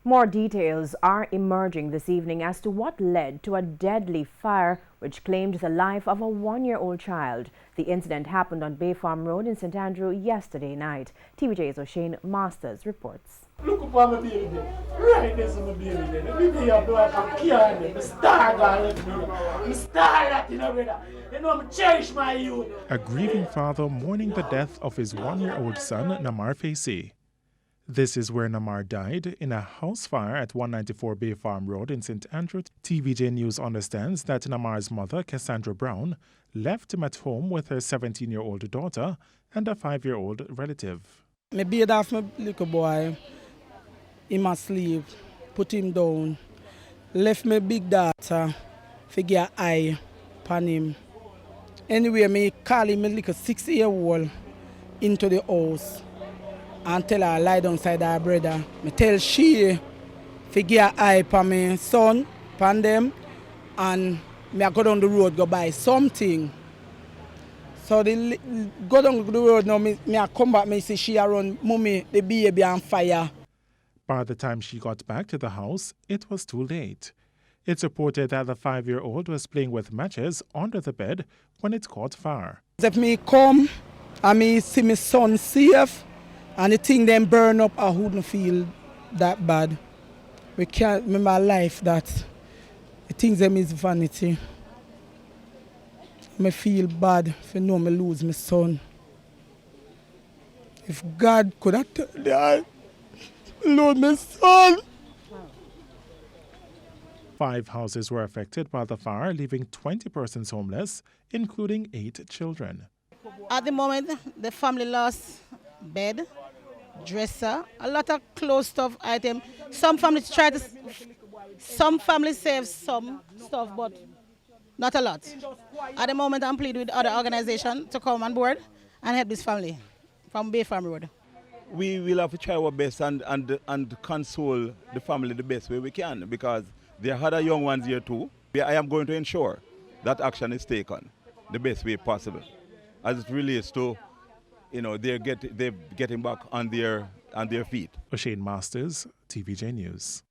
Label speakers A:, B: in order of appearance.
A: More details are emerging this evening as to what led to a deadly fire which claimed the life of a one-year-old child. The incident happened on Bay Farm Road in St. Andrew yesterday night. TVJ's O'Shane Masters reports.
B: Look upon my baby there. Right there's my baby there. The baby up like a kid there. The star God left me there. The star that, brother. You know, I cherish my youth.
C: A grieving father mourning the death of his one-year-old son, Namar Facey. This is where Namar died in a house fire at 194 Bay Farm Road in St. Andrew. TVJ News understands that Namar's mother, Cassandra Brown, left him at home with her 17-year-old daughter and a 5-year-old relative.
D: I beat off my little boy in my sleep, put him down, left my big daughter, figure eye upon him. Anyway, I call him a little 6-year-old into the house and tell her lie down side her brother. I tell she figure eye upon my son, upon them, and I go down the road, go buy something. So they go down the road now, I come back, I see she around mommy, the baby on fire.
C: By the time she got back to the house, it was too late. It's reported that the 5-year-old was playing with matches under the bed when it caught fire.
D: If me come and me see my son safe and the thing then burn up, I wouldn't feel that bad. We can't remember life that the things them is vanity. I feel bad if I know I lose my son. If God could have told me lose my son.
C: 5 houses were affected by the fire, leaving 20 persons homeless, including 8 children.
E: At the moment, the family lost bed, dresser, a lot of clothes stuff items. Some families save some stuff, but not a lot. At the moment, I'm pleading with other organizations to come on board and help this family from Bay Farm Road.
F: We will have to try our best and console the family the best way we can, because there are other young ones here too. I am going to ensure that action is taken the best way possible, as it relates to, they're getting back on their feet.
C: O'Shane Masters, TVJ News.